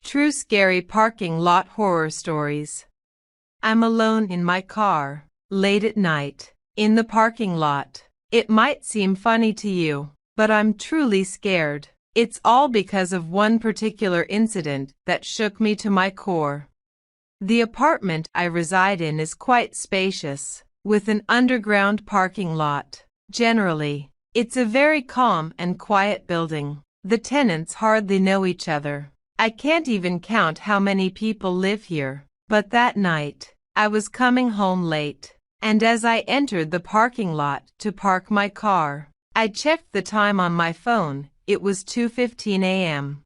True scary parking lot horror stories. I'm alone in my car, late at night, in the parking lot. It might seem funny to you, but I'm truly scared. It's all because of one particular incident that shook me to my core. The apartment I reside in is quite spacious, with an underground parking lot. Generally, it's a very calm and quiet building. The tenants hardly know each other. I can't even count how many people live here. But that night, I was coming home late, and as I entered the parking lot to park my car, I checked the time on my phone. It was 2:15 a.m.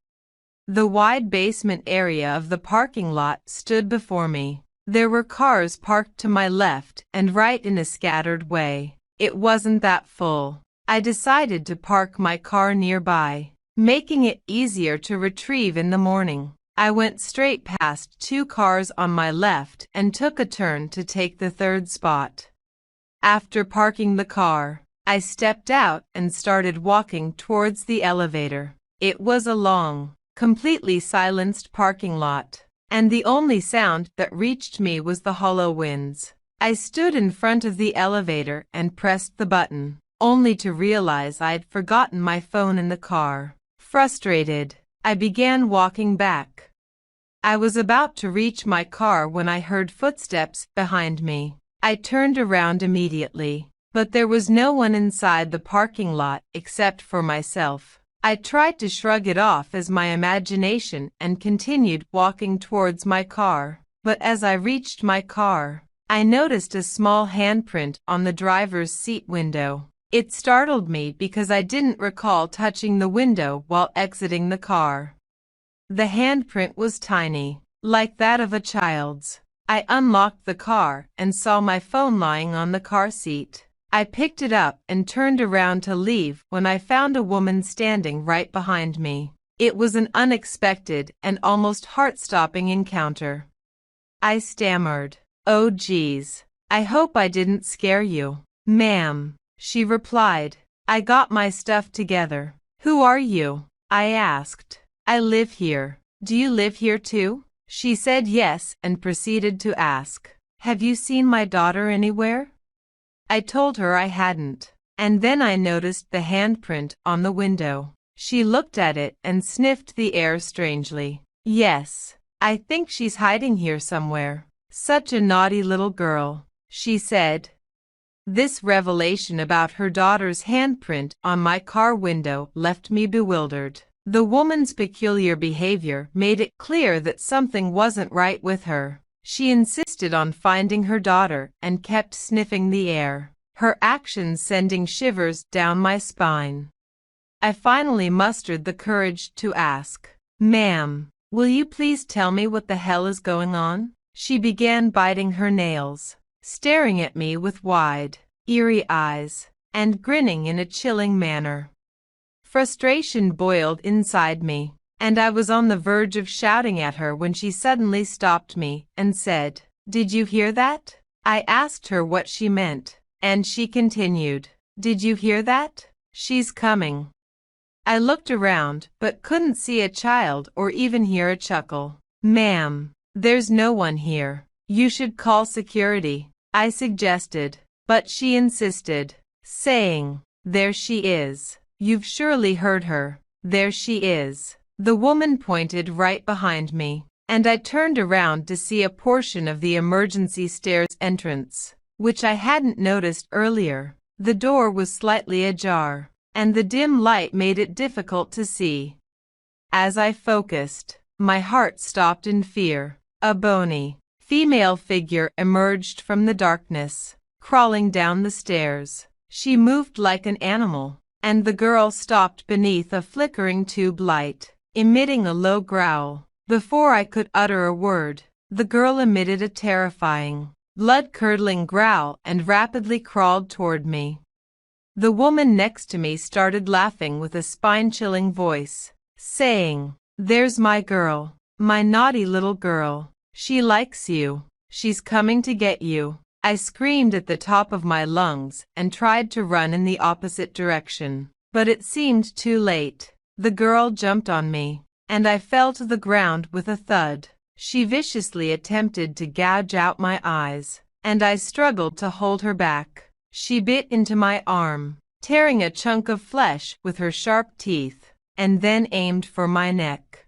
The wide basement area of the parking lot stood before me. There were cars parked to my left and right in a scattered way. It wasn't that full. I decided to park my car nearby, making it easier to retrieve in the morning. I went straight past two cars on my left and took a turn to take the third spot. After parking the car, I stepped out and started walking towards the elevator. It was a long, completely silenced parking lot, and the only sound that reached me was the hollow winds. I stood in front of the elevator and pressed the button, only to realize I'd forgotten my phone in the car. Frustrated, I began walking back. I was about to reach my car when I heard footsteps behind me. I turned around immediately, but there was no one inside the parking lot except for myself. I tried to shrug it off as my imagination and continued walking towards my car. But as I reached my car, I noticed a small handprint on the driver's seat window. It startled me because I didn't recall touching the window while exiting the car. The handprint was tiny, like that of a child's. I unlocked the car and saw my phone lying on the car seat. I picked it up and turned around to leave when I found a woman standing right behind me. It was an unexpected and almost heart-stopping encounter. I stammered, "Oh geez, I hope I didn't scare you." "Ma'am," she replied, "I got my stuff together." "Who are you?" I asked. "I live here. Do you live here too?" She said yes and proceeded to ask, "Have you seen my daughter anywhere?" I told her I hadn't, and then I noticed the handprint on the window. She looked at it and sniffed the air strangely. "Yes, I think she's hiding here somewhere. Such a naughty little girl," she said. This revelation about her daughter's handprint on my car window left me bewildered. The woman's peculiar behavior made it clear that something wasn't right with her. She insisted on finding her daughter and kept sniffing the air, her actions sending shivers down my spine. I finally mustered the courage to ask, "Ma'am, will you please tell me what the hell is going on?" She began biting her nails, staring at me with wide, eerie eyes, and grinning in a chilling manner. Frustration boiled inside me, and I was on the verge of shouting at her when she suddenly stopped me and said, "Did you hear that?" I asked her what she meant, and she continued, "Did you hear that? She's coming." I looked around but couldn't see a child or even hear a chuckle. "Ma'am, there's no one here. You should call security," I suggested, but she insisted, saying, "There she is. You've surely heard her. There she is." The woman pointed right behind me, and I turned around to see a portion of the emergency stairs entrance, which I hadn't noticed earlier. The door was slightly ajar, and the dim light made it difficult to see. As I focused, my heart stopped in fear. A bony, female figure emerged from the darkness, crawling down the stairs. She moved like an animal, and the girl stopped beneath a flickering tube light, emitting a low growl. Before I could utter a word, the girl emitted a terrifying, blood-curdling growl and rapidly crawled toward me. The woman next to me started laughing with a spine-chilling voice, saying, "There's my girl, my naughty little girl. She likes you. She's coming to get you." I screamed at the top of my lungs and tried to run in the opposite direction, but it seemed too late. The girl jumped on me, and I fell to the ground with a thud. She viciously attempted to gouge out my eyes, and I struggled to hold her back. She bit into my arm, tearing a chunk of flesh with her sharp teeth, and then aimed for my neck.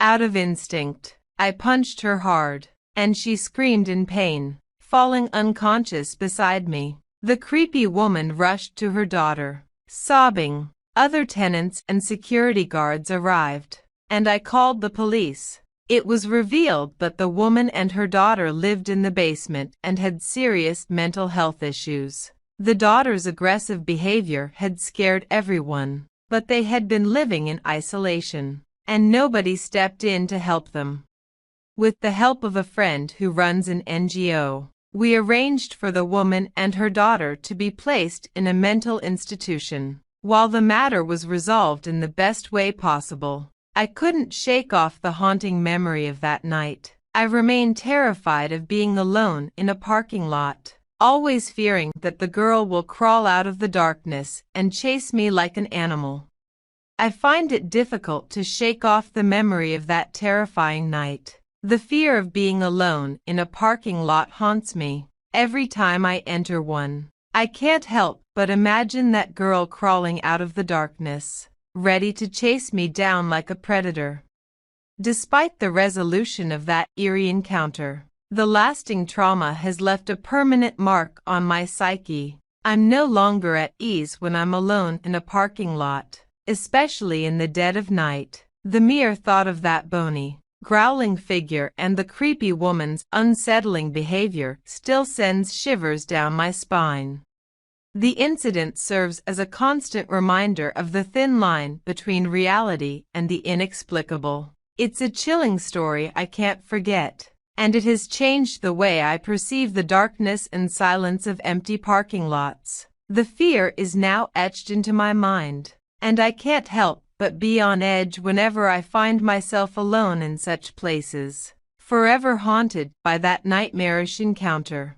Out of instinct, I punched her hard, and she screamed in pain, falling unconscious beside me. The creepy woman rushed to her daughter, sobbing. Other tenants and security guards arrived, and I called the police. It was revealed that the woman and her daughter lived in the basement and had serious mental health issues. The daughter's aggressive behavior had scared everyone, but they had been living in isolation, and nobody stepped in to help them. With the help of a friend who runs an NGO, we arranged for the woman and her daughter to be placed in a mental institution. While the matter was resolved in the best way possible, I couldn't shake off the haunting memory of that night. I remain terrified of being alone in a parking lot, always fearing that the girl will crawl out of the darkness and chase me like an animal. I find it difficult to shake off the memory of that terrifying night. The fear of being alone in a parking lot haunts me every time I enter one. I can't help but imagine that girl crawling out of the darkness, ready to chase me down like a predator. Despite the resolution of that eerie encounter, the lasting trauma has left a permanent mark on my psyche. I'm no longer at ease when I'm alone in a parking lot, especially in the dead of night. The mere thought of that bony, growling figure and the creepy woman's unsettling behavior still sends shivers down my spine. The incident serves as a constant reminder of the thin line between reality and the inexplicable. It's a chilling story I can't forget, and it has changed the way I perceive the darkness and silence of empty parking lots. The fear is now etched into my mind, and I can't help but be on edge whenever I find myself alone in such places, forever haunted by that nightmarish encounter.